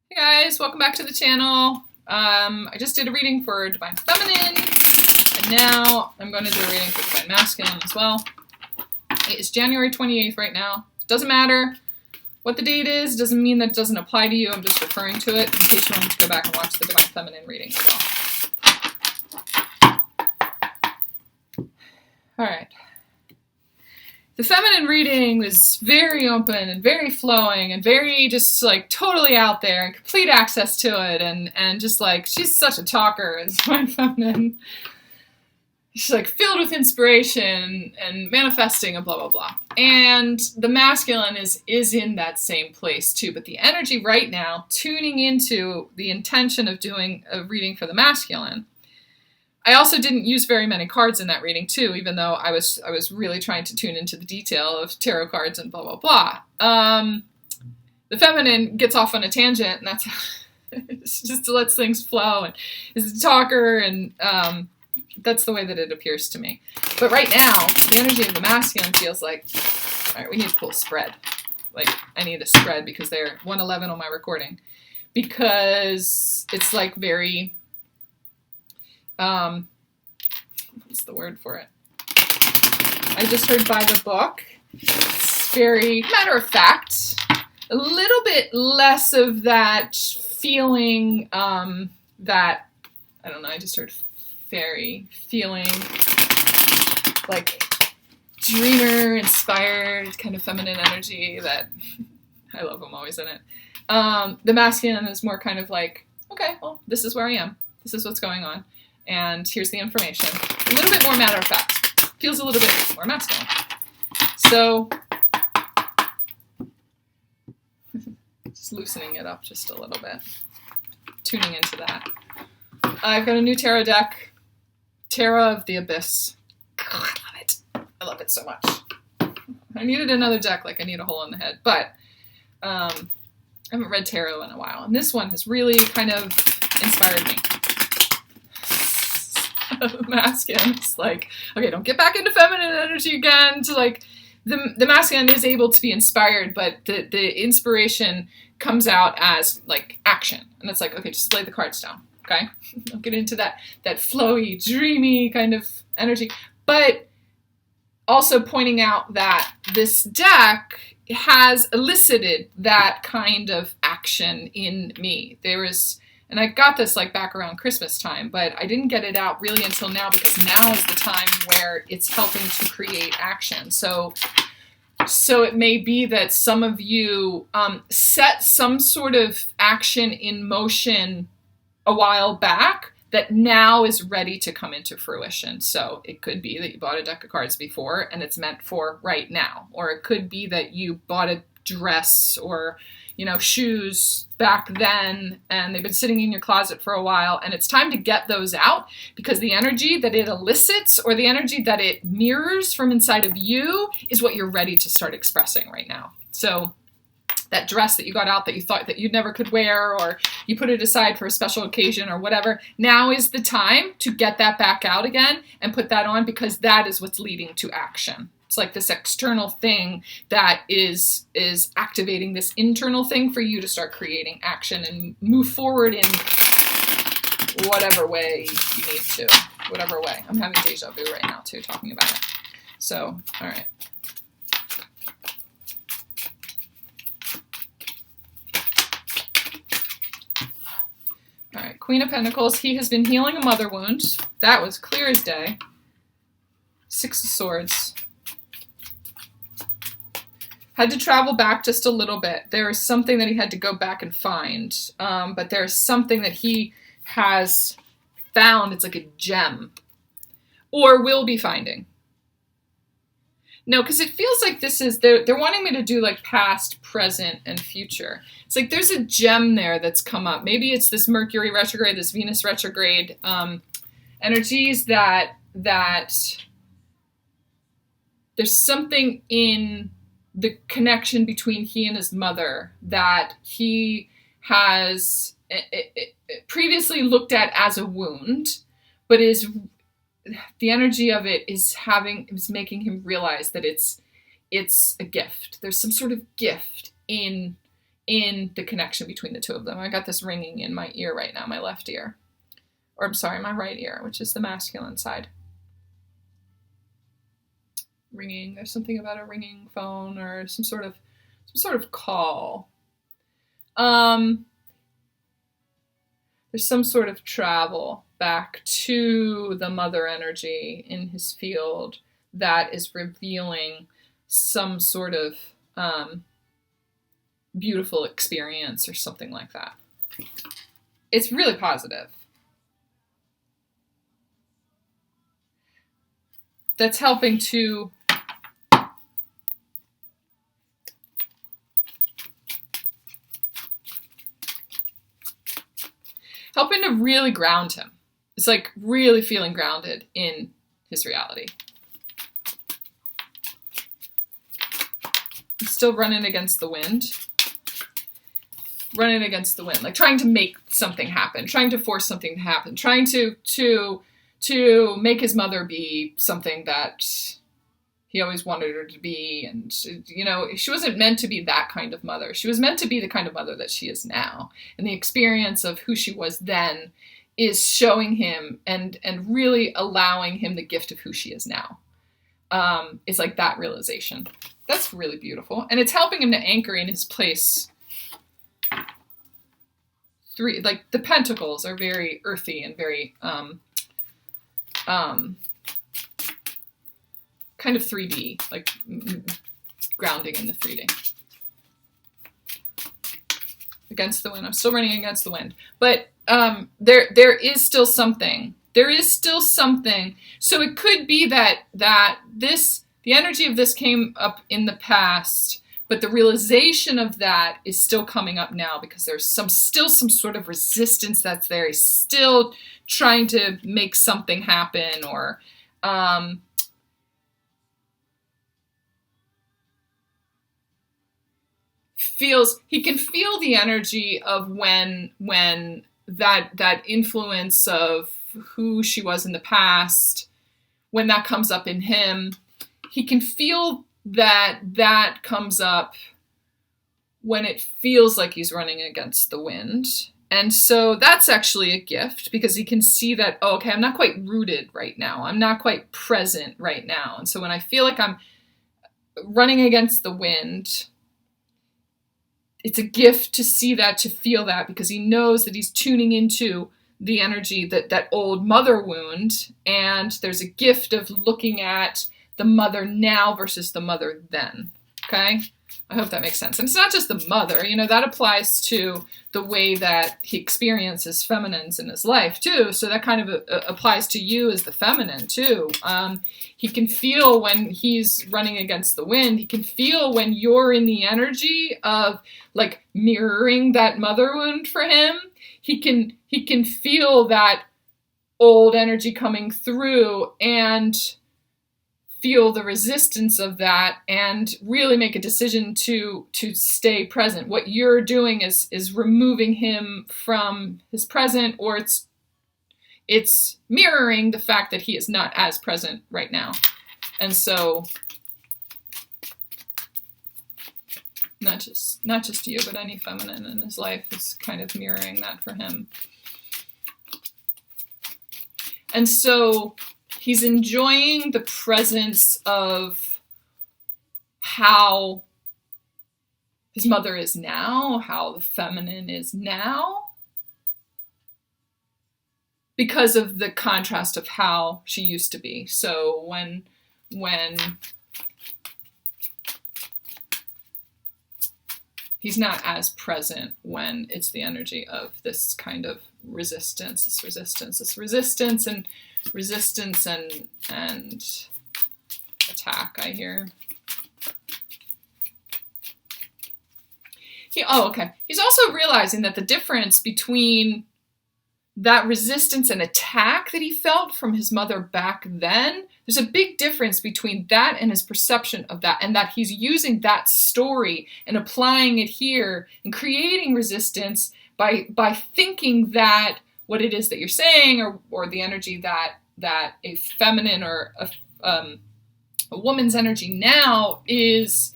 Hey guys, welcome back to the channel. I just did a reading for Divine Feminine, and now I'm going to do a reading for Divine Masculine as well. It is January 28th right now. Doesn't matter what the date is, doesn't mean that it doesn't apply to you. I'm just referring to it in case you want to go back and watch the Divine Feminine reading as well. Alright. The feminine reading was very open and very flowing and very just like totally out there and complete access to it and just like she's such a talker as Divine Feminine. She's like filled with inspiration and manifesting and blah blah blah. And the masculine is in that same place too, but the energy right now tuning into the intention of doing a reading for the masculine. I also didn't use very many cards in that reading too, even though I was really trying to tune into the detail of tarot cards and blah blah blah. The feminine gets off on a tangent, and that's it's just lets things flow and is a talker, and that's the way that it appears to me. But right now, the energy of the masculine feels like, all right, we need to pull a spread. Like I need a spread because they're 111 on my recording, because it's like very. What's the word for it? I just heard by the book. It's very matter of fact. A little bit less of that feeling, that, I don't know, I just heard fairy feeling, like dreamer, inspired, kind of feminine energy that, I love, I'm always in it. The masculine is more kind of like, okay, well, this is where I am. This is what's going on. And here's the information. A little bit more matter of fact. Feels a little bit more masculine. So, just loosening it up just a little bit. Tuning into that. I've got a new tarot deck. Tarot of the Abyss. God, I love it. I love it so much. I needed another deck like I need a hole in the head. But, I haven't read tarot in a while. And this one has really kind of inspired me. Masculine. It's like, okay, don't get back into feminine energy again. To like, the masculine is able to be inspired, but the inspiration comes out as like action, and it's like, okay, just lay the cards down. Okay, don't get into that flowy, dreamy kind of energy, but also pointing out that this deck has elicited that kind of action in me. And I got this like back around Christmas time, but I didn't get it out really until now, because now is the time where it's helping to create action. So it may be that some of you set some sort of action in motion a while back that now is ready to come into fruition. So it could be that you bought a deck of cards before and it's meant for right now. Or it could be that you bought a dress or shoes back then, and they've been sitting in your closet for a while, and it's time to get those out, because the energy that it elicits, or the energy that it mirrors from inside of you, is what you're ready to start expressing right now. So that dress that you got out that you thought that you never could wear, or you put it aside for a special occasion or whatever, now is the time to get that back out again and put that on, because that is what's leading to action. It's like this external thing that is activating this internal thing for you to start creating action and move forward in whatever way you need to. Whatever way. I'm having deja vu right now too, talking about it. So, all right. All right, Queen of Pentacles. He has been healing a mother wound. That was clear as day. Six of Swords. Had to travel back just a little bit. There is something that he had to go back and find. But there's something that he has found. It's like a gem. Or will be finding. No, because it feels like this is, they're wanting me to do like past, present, and future. It's like there's a gem there that's come up. Maybe it's this Mercury retrograde, this Venus retrograde energies that there's something in the connection between he and his mother that he has previously looked at as a wound, but the energy of it is making him realize that it's a gift. There's some sort of gift in in the connection between the two of them. I got this ringing in my ear right now, my left ear. Or I'm sorry, my right ear, which is the masculine side. Ringing. There's something about a ringing phone or some sort of call. There's some sort of travel back to the mother energy in his field that is revealing some sort of beautiful experience or something like that. It's really positive. That's helping to really ground him. It's like really feeling grounded in his reality. He's still running against the wind. Running against the wind, like trying to make something happen, trying to force something to happen, trying to make his mother be something that he always wanted her to be. And, you know, she wasn't meant to be that kind of mother. She was meant to be the kind of mother that she is now. And the experience of who she was then is showing him and really allowing him the gift of who she is now. It's like that realization. That's really beautiful. And it's helping him to anchor in his place. Like the pentacles are very earthy and very kind of 3D, like grounding in the 3D. Against the wind. I'm still running against the wind. But there is still something. There is still something. So it could be that the energy of this came up in the past, but the realization of that is still coming up now because there's still some sort of resistance that's there. He's still trying to make something happen, or he can feel the energy of when that influence of who she was in the past, when that comes up in him, he can feel that comes up when it feels like he's running against the wind. And so that's actually a gift because he can see that, oh, okay, I'm not quite rooted right now. I'm not quite present right now. And so when I feel like I'm running against the wind, it's a gift to see that, to feel that, because he knows that he's tuning into the energy, that old mother wound. And there's a gift of looking at the mother now versus the mother then. Okay? I hope that makes sense. And it's not just the mother, that applies to the way that he experiences feminines in his life too. So that kind of applies to you as the feminine too. He can feel when he's running against the wind. He can feel when you're in the energy of like mirroring that mother wound for him. He can feel that old energy coming through and feel the resistance of that and really make a decision to stay present. What you're doing is removing him from his present, or it's mirroring the fact that he is not as present right now. And so not just you, but any feminine in his life is kind of mirroring that for him. And so he's enjoying the presence of how his mother is now, how the feminine is now, because of the contrast of how she used to be. So when he's not as present, when it's the energy of this kind of resistance and attack, I hear. He's also realizing that the difference between that resistance and attack that he felt from his mother back then, there's a big difference between that and his perception of that, and that he's using that story and applying it here and creating resistance by thinking that what it is that you're saying, or the energy that a feminine or a woman's energy now is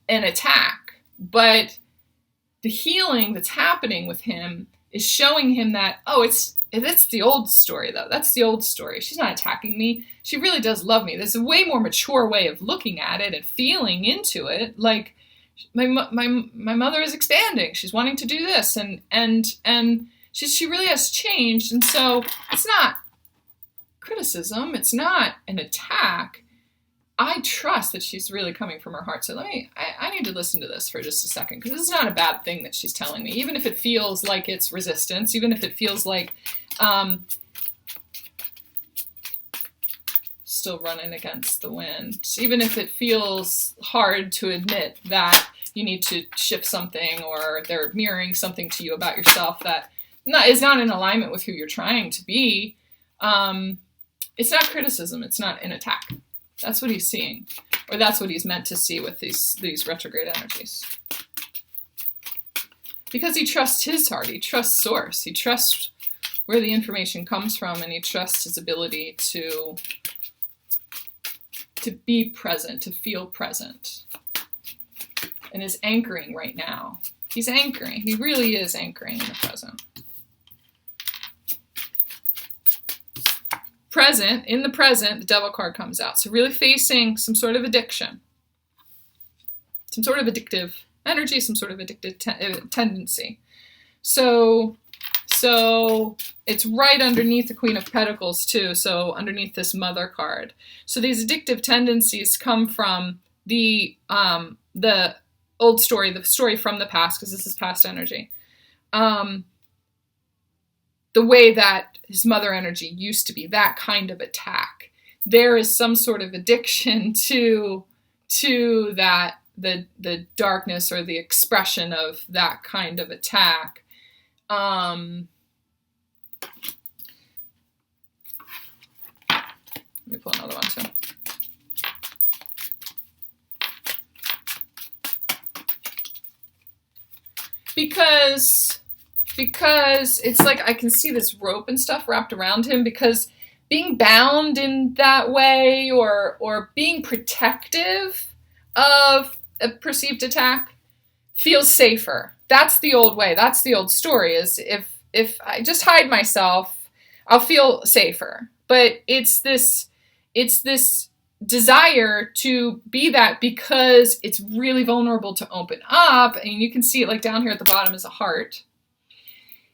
an attack. But the healing that's happening with him is showing him that, oh, it's the old story, though. That's the old story. She's not attacking me. She really does love me. There's a way more mature way of looking at it and feeling into it. Like, my mother is expanding. She's wanting to do this, and she really has changed. And so it's not criticism. It's not an attack. I trust that she's really coming from her heart. So I need to listen to this for just a second, because this is not a bad thing that she's telling me, even if it feels like it's resistance, even if it feels like still running against the wind, even if it feels hard to admit that you need to shift something, or they're mirroring something to you about yourself that is not in alignment with who you're trying to be. It's not criticism. It's not an attack. That's what he's seeing, or that's what he's meant to see with these retrograde energies. Because he trusts his heart, he trusts source, he trusts where the information comes from, and he trusts his ability to be present, to feel present, and is anchoring right now. He's anchoring. He really is anchoring in the present. In the present, the Devil card comes out. So really facing some sort of addiction, some sort of addictive energy, some sort of addictive tendency. So it's right underneath the Queen of Pentacles too. So underneath this Mother card. So these addictive tendencies come from the old story, the story from the past, because this is past energy. The way that his mother energy used to be, that kind of attack. There is some sort of addiction to that, the darkness or the expression of that kind of attack. Let me pull another one too. Because it's like I can see this rope and stuff wrapped around him, because being bound in that way, or being protective of a perceived attack, feels safer. That's the old way. That's the old story, is if I just hide myself, I'll feel safer. But it's this desire to be that, because it's really vulnerable to open up. And you can see it like down here at the bottom is a heart.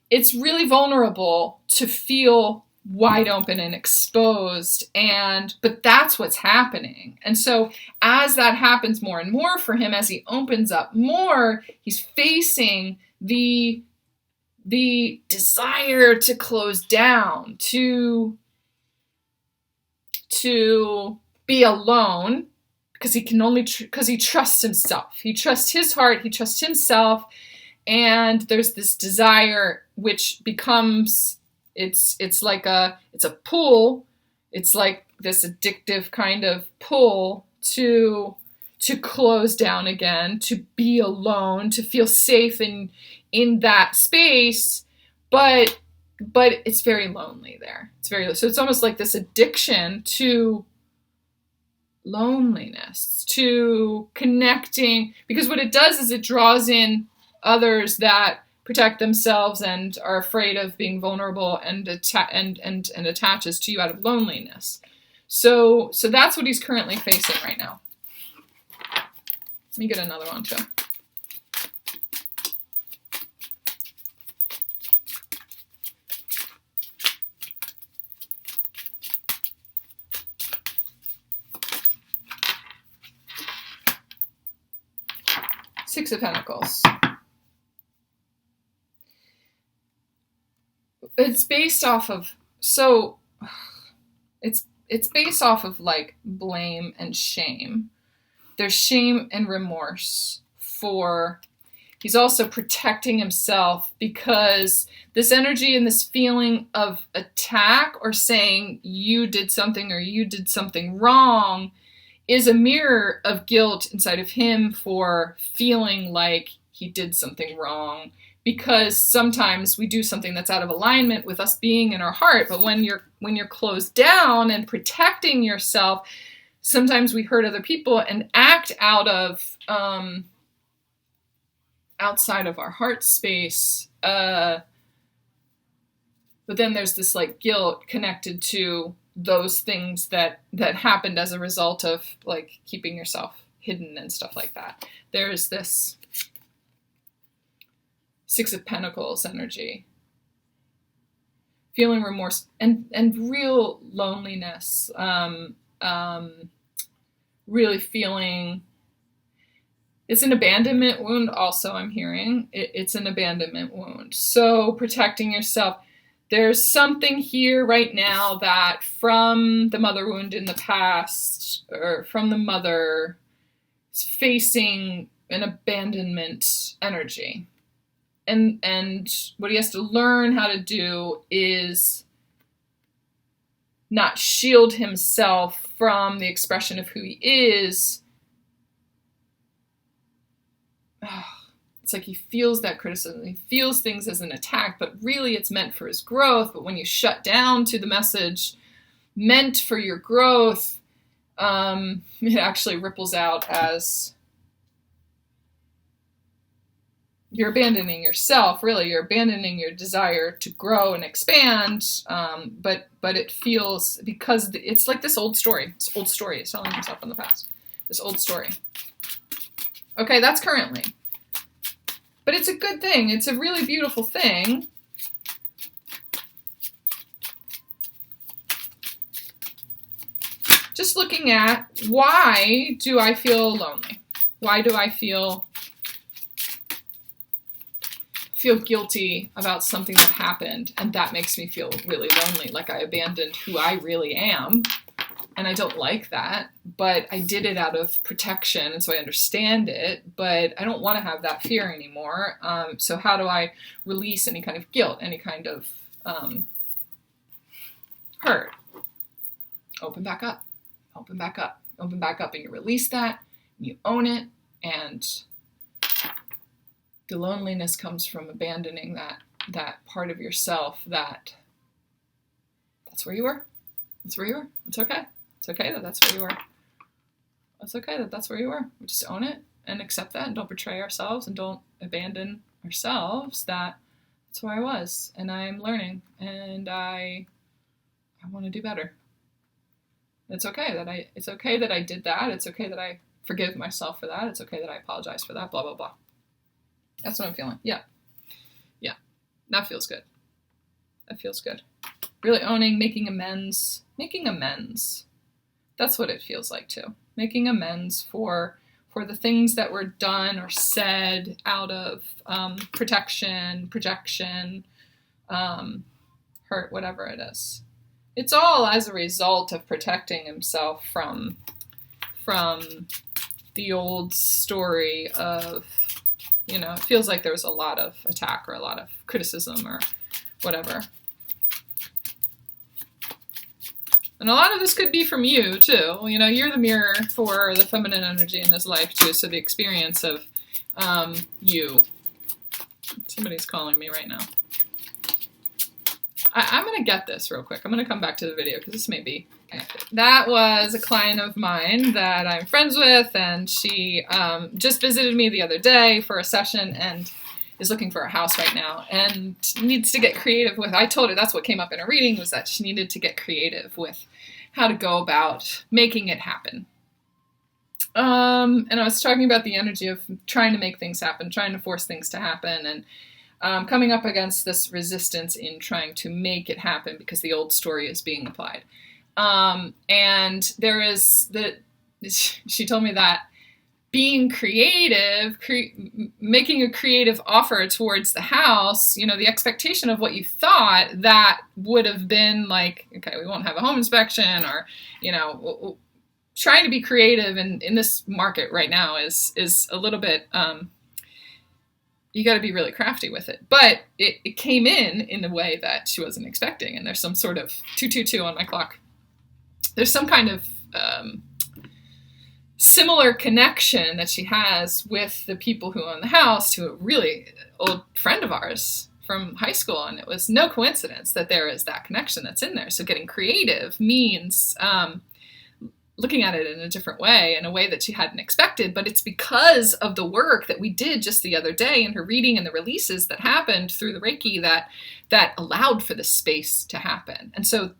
It's really vulnerable to feel wide open and exposed, but that's what's happening. And so as that happens more and more for him, as he opens up more, he's facing the desire to close down, to be alone, because because he trusts himself. He trusts his heart, he trusts himself. And there's this desire which becomes, it's like it's a pull. It's like this addictive kind of pull to close down again, to be alone, to feel safe in that space, but it's very lonely there. So it's almost like this addiction to loneliness, to connecting, because what it does is it draws in others that protect themselves and are afraid of being vulnerable, and attaches to you out of loneliness. So that's what he's currently facing right now. Let me get another one too. Six of Pentacles. It's based off of, it's based off of like blame and shame. There's shame and remorse he's also protecting himself, because this energy and this feeling of attack, or saying you did something or you did something wrong, is a mirror of guilt inside of him for feeling like he did something wrong. Because sometimes we do something that's out of alignment with us being in our heart, but when you're closed down and protecting yourself, sometimes we hurt other people and act out of outside of our heart space. But then there's this like guilt connected to those things that happened as a result of like keeping yourself hidden and stuff like that. There's this Six of Pentacles energy, feeling remorse and real loneliness, really feeling. It's an abandonment wound also, I'm hearing. It's an abandonment wound. So protecting yourself. There's something here right now that from the mother wound in the past, or from the mother, is facing an abandonment energy. And what he has to learn how to do is not shield himself from the expression of who he is. It's like he feels that criticism. He feels things as an attack, but really it's meant for his growth. But when you shut down to the message meant for your growth, it actually ripples out as you're abandoning yourself. Really, you're abandoning your desire to grow and expand. But it feels, because it's like this old story. This old story is telling himself in the past. This old story. Okay, that's currently. But it's a good thing. It's a really beautiful thing. Just looking at, why do I feel lonely? Why do I feel guilty about something that happened, and that makes me feel really lonely, like I abandoned who I really am, and I don't like that, but I did it out of protection, and so I understand it, but I don't want to have that fear anymore. So how do I release any kind of guilt, any kind of hurt? Open back up, open back up, open back up, and you release that, and you own it, and the loneliness comes from abandoning that part of yourself that's where you were. That's where you were. It's okay. It's okay that that's where you were. It's okay that that's where you were. We just own it and accept that, and don't betray ourselves, and don't abandon ourselves. That's where I was, and I'm learning, and I want to do better. It's okay that I did that. It's okay that I forgive myself for that. It's okay that I apologize for that. Blah, blah, blah. That's what I'm feeling. Yeah. Yeah. That feels good. That feels good. Really owning, making amends. Making amends. That's what it feels like too. Making amends for the things that were done or said out of protection, projection, hurt, whatever it is. It's all as a result of protecting himself from the old story of, it feels like there was a lot of attack or a lot of criticism or whatever. And a lot of this could be from you, too. You're the mirror for the feminine energy in his life, too. So the experience of you. Somebody's calling me right now. I'm going to get this real quick. I'm going to come back to the video because this may be connected. That was a client of mine that I'm friends with, and she just visited me the other day for a session and is looking for a house right now and needs to get creative with. I told her that's what came up in her reading, was that she needed to get creative with how to go about making it happen. And I was talking about the energy of trying to make things happen, trying to force things to happen, and coming up against this resistance in trying to make it happen because the old story is being applied. And there is she told me that being creative, making a creative offer towards the house, the expectation of what you thought that would have been like, okay, we won't have a home inspection, or, trying to be creative in this market right now is a little bit, you got to be really crafty with it. But it came in the way that she wasn't expecting. And there's some sort of 222 on my clock. There's some kind of similar connection that she has with the people who own the house to a really old friend of ours from high school. And it was no coincidence that there is that connection that's in there. So getting creative means looking at it in a different way, in a way that she hadn't expected. But it's because of the work that we did just the other day in her reading and the releases that happened through the Reiki that allowed for this space to happen. And so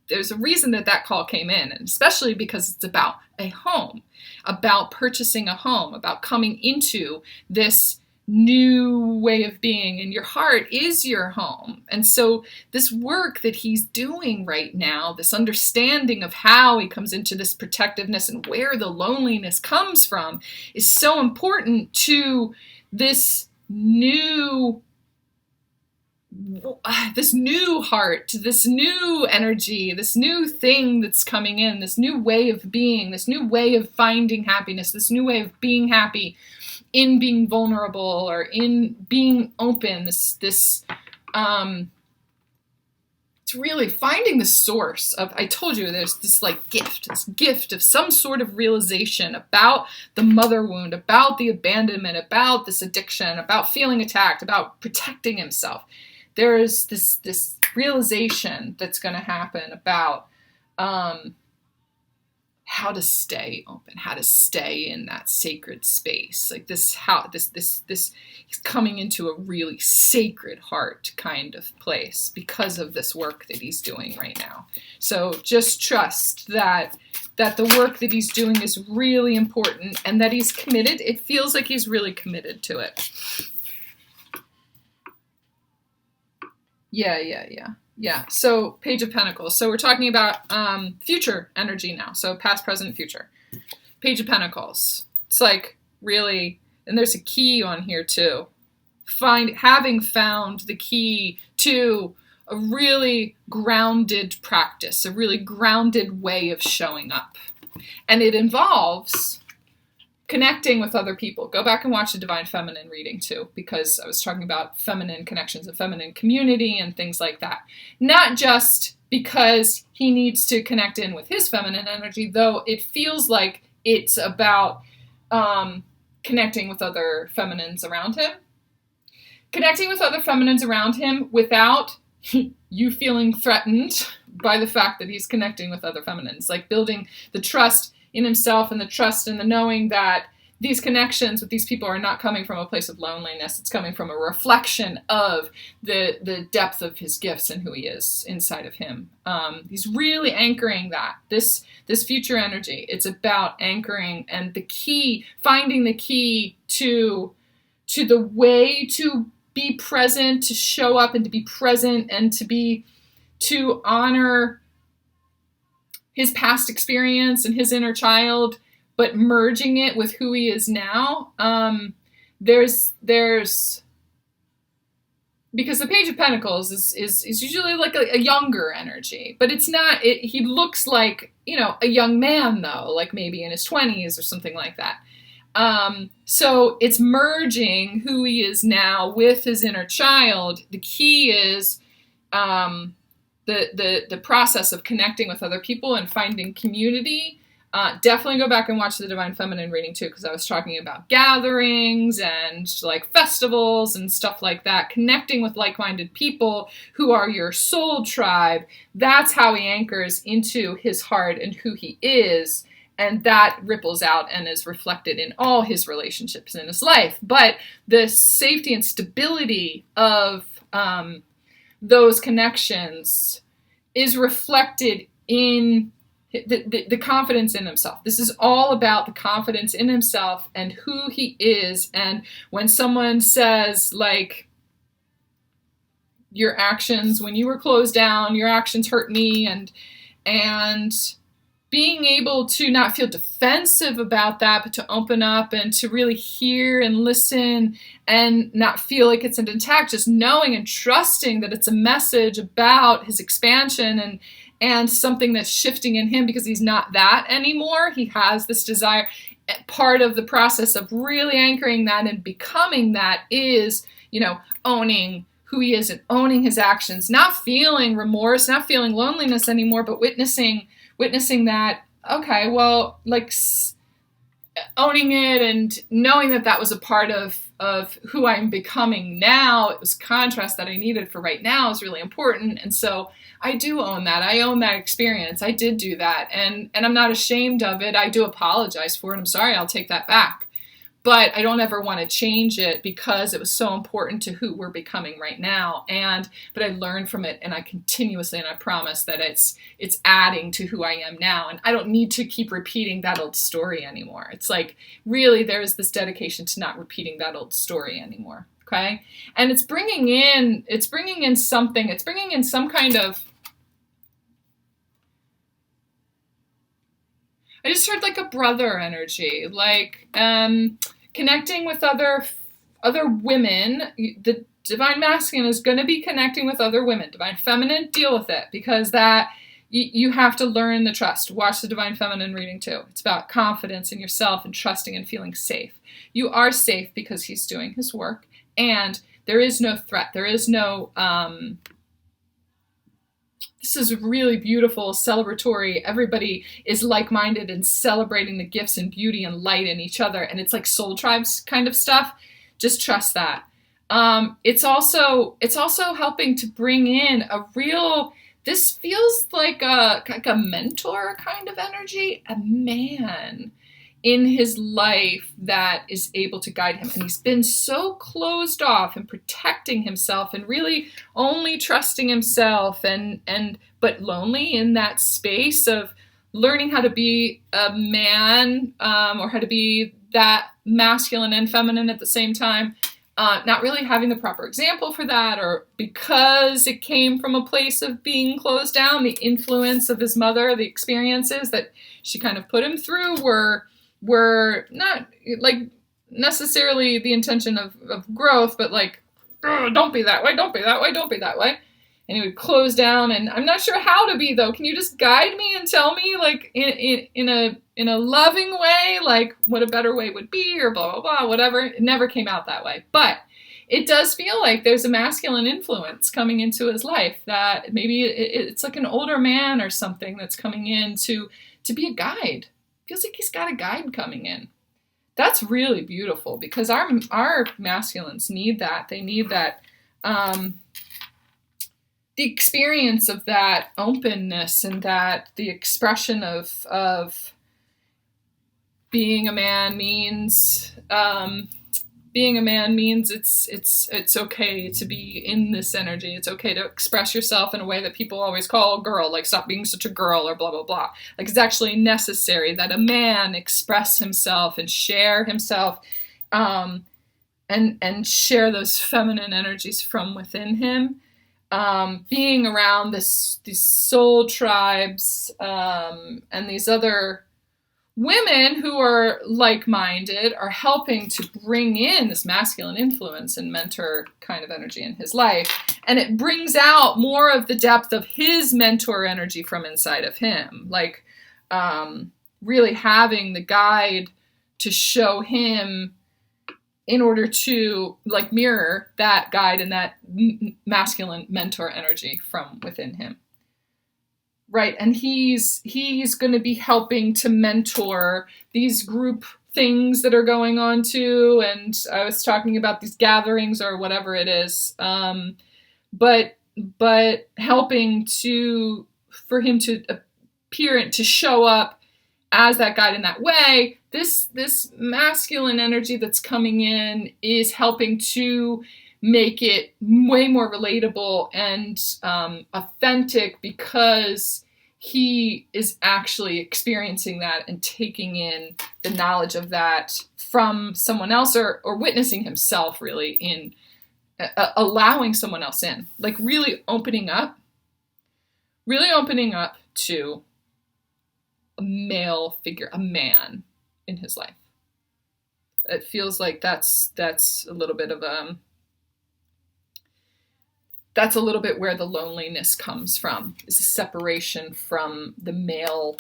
there's a reason that call came in, and especially because it's about a home, about purchasing a home, about coming into this new way of being, and your heart is your home. And so this work that he's doing right now, this understanding of how he comes into this protectiveness and where the loneliness comes from, is so important to this new heart, this new energy, this new thing that's coming in, this new way of being, this new way of finding happiness, this new way of being happy in being vulnerable or in being open. It's really finding the source of, I told you, there's this gift of some sort of realization about the mother wound, about the abandonment, about this addiction, about feeling attacked, about protecting himself. There's this realization that's going to happen about how to stay open, how to stay in that sacred space. Like this he's coming into a really sacred heart kind of place because of this work that he's doing right now. So just trust that the work that he's doing is really important and that he's committed. It feels like he's really committed to it. Yeah. So Page of Pentacles. So we're talking about future energy now. So past, present, future. Page of Pentacles. It's like really, and there's a key on here too. Having found the key to a really grounded practice, a really grounded way of showing up. And it involves connecting with other people. Go back and watch the Divine Feminine reading too, because I was talking about feminine connections and feminine community and things like that. Not just because he needs to connect in with his feminine energy, though it feels like it's about connecting with other feminines around him. Connecting with other feminines around him without you feeling threatened by the fact that he's connecting with other feminines. Like building the trust in himself and the trust and the knowing that these connections with these people are not coming from a place of loneliness. It's coming from a reflection of the depth of his gifts and who he is inside of him. He's really anchoring that. This future energy, it's about anchoring and finding the key to the way to be present, to show up and to be present and to honor his past experience and his inner child, but merging it with who he is now. There's because the Page of Pentacles is usually like a younger energy, but it's not. He looks like, a young man though, like maybe in his 20s or something like that. So it's merging who he is now with his inner child. The key is the process of connecting with other people and finding community. Definitely go back and watch the Divine Feminine reading too, because I was talking about gatherings and like festivals and stuff like that. Connecting with like-minded people who are your soul tribe. That's how he anchors into his heart and who he is. And that ripples out and is reflected in all his relationships in his life. But the safety and stability of those connections is reflected in the confidence in himself. This is all about the confidence in himself and who he is. And when someone says, like, your actions, when you were closed down, your actions hurt me, and being able to not feel defensive about that, but to open up and to really hear and listen and not feel like it's an attack, just knowing and trusting that it's a message about his expansion and something that's shifting in him because he's not that anymore. He has this desire. Part of the process of really anchoring that and becoming that is, owning who he is and owning his actions, not feeling remorse, not feeling loneliness anymore, but witnessing that, okay, well, like, owning it and knowing that that was a part of who I'm becoming now. It was contrast that I needed for right now is really important. And so I do own that. I own that experience. I did do that. And I'm not ashamed of it. I do apologize for it. I'm sorry. I'll take that back. But I don't ever want to change it because it was so important to who we're becoming right now. But I learned from it, and I continuously, and I promise that it's adding to who I am now. And I don't need to keep repeating that old story anymore. It's like, really, there's this dedication to not repeating that old story anymore. Okay. And it's bringing in some kind of, I just heard like a brother energy, like connecting with other women. The divine masculine is going to be connecting with other women. Divine feminine, deal with it, because that you have to learn the trust. Watch the divine feminine reading too. It's about confidence in yourself and trusting and feeling safe. You are safe because he's doing his work, and there is no threat. There is no this is really beautiful, celebratory. Everybody is like-minded and celebrating the gifts and beauty and light in each other. And it's like soul tribes kind of stuff. Just trust that. It's also helping to bring in a real, this feels like a mentor kind of energy, a man in his life that is able to guide him. And he's been so closed off and protecting himself and really only trusting himself but lonely in that space of learning how to be a man, or how to be that masculine and feminine at the same time. Not really having the proper example for that, or because it came from a place of being closed down, the influence of his mother, the experiences that she kind of put him through were not like necessarily the intention of growth, but like, oh, don't be that way, don't be that way, don't be that way. And he would close down, and I'm not sure how to be, though. Can you just guide me and tell me, like, in a loving way, like what a better way would be, or blah, blah, blah, whatever. It never came out that way. But it does feel like there's a masculine influence coming into his life, that maybe it's like an older man or something that's coming in to be a guide. Feels like he's got a guide coming in. That's really beautiful, because our masculines need that. They need that, the experience of that openness, and that the expression of being a man means it's okay to be in this energy. It's okay to express yourself in a way that people always call a girl, like stop being such a girl, or blah, blah, blah. Like, it's actually necessary that a man express himself and share himself, and share those feminine energies from within him. Being around these soul tribes, and these other women who are like-minded are helping to bring in this masculine influence and mentor kind of energy in his life. And it brings out more of the depth of his mentor energy from inside of him. Like, really having the guide to show him, in order to like mirror that guide and that masculine mentor energy from within him. Right. And he's going to be helping to mentor these group things that are going on too. And I was talking about these gatherings or whatever it is. But helping for him to appear and to show up as that guide in that way. This masculine energy that's coming in is helping to make it way more relatable and authentic, because he is actually experiencing that and taking in the knowledge of that from someone else, or witnessing himself really in allowing someone else in, like really opening up to a male figure, a man in his life. It feels like that's a little bit of that's a little bit where the loneliness comes from, is a separation from the male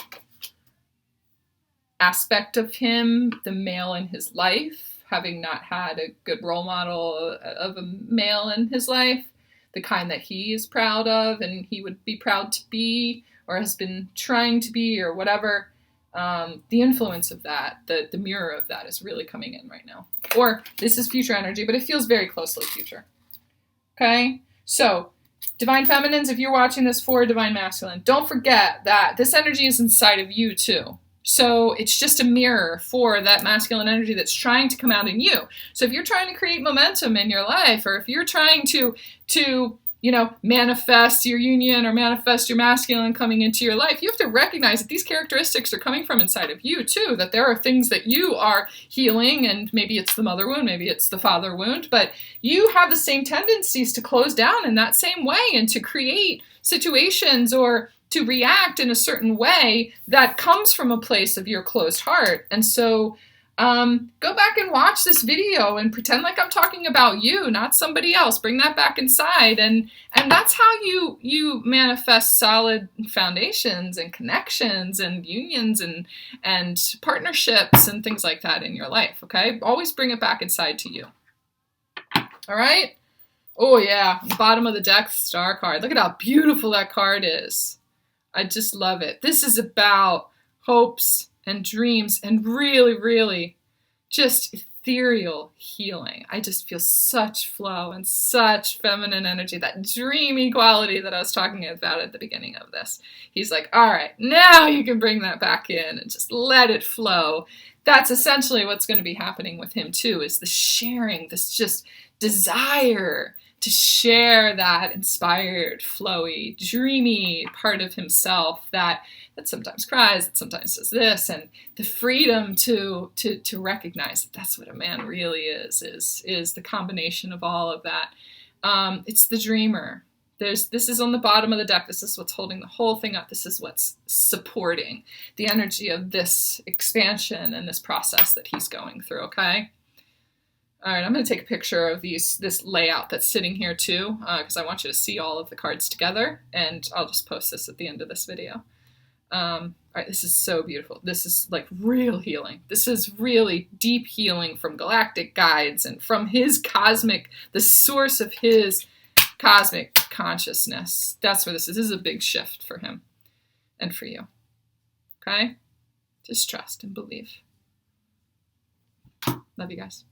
aspect of him, the male in his life, having not had a good role model of a male in his life, the kind that he is proud of and he would be proud to be, or has been trying to be, or whatever. the influence of that, the mirror of that is really coming in right now. Or this is future energy, but it feels very closely future. Okay? So, Divine Feminines, if you're watching this for Divine Masculine, don't forget that this energy is inside of you too. So it's just a mirror for that masculine energy that's trying to come out in you. So if you're trying to create momentum in your life, or if you're trying to manifest your union or manifest your masculine coming into your life, you have to recognize that these characteristics are coming from inside of you too, that there are things that you are healing, and maybe it's the mother wound, maybe it's the father wound, but you have the same tendencies to close down in that same way and to create situations or to react in a certain way that comes from a place of your closed heart. And so go back and watch this video and pretend like I'm talking about you, not somebody else. Bring that back inside. And that's how you manifest solid foundations and connections and unions and partnerships and things like that in your life, okay? Always bring it back inside to you. All right? Oh, yeah. Bottom of the deck, Star card. Look at how beautiful that card is. I just love it. This is about hopes and dreams and really, really just ethereal healing. I just feel such flow and such feminine energy, that dreamy quality that I was talking about at the beginning of this. He's like, all right, now you can bring that back in and just let it flow. That's essentially what's going to be happening with him too, is the sharing, this just desire to share that inspired, flowy, dreamy part of himself that sometimes cries, that sometimes does this, and the freedom to recognize that that's what a man really is the combination of all of that. It's the dreamer. This is on the bottom of the deck. This is what's holding the whole thing up. This is what's supporting the energy of this expansion and this process that he's going through, okay? All right, I'm going to take a picture of this layout that's sitting here too, because I want you to see all of the cards together, and I'll just post this at the end of this video. All right, this is so beautiful. This is like real healing. This is really deep healing from galactic guides and from his cosmic, the source of his cosmic consciousness. That's where this is. This is a big shift for him and for you. Okay? Just trust and believe. Love you guys.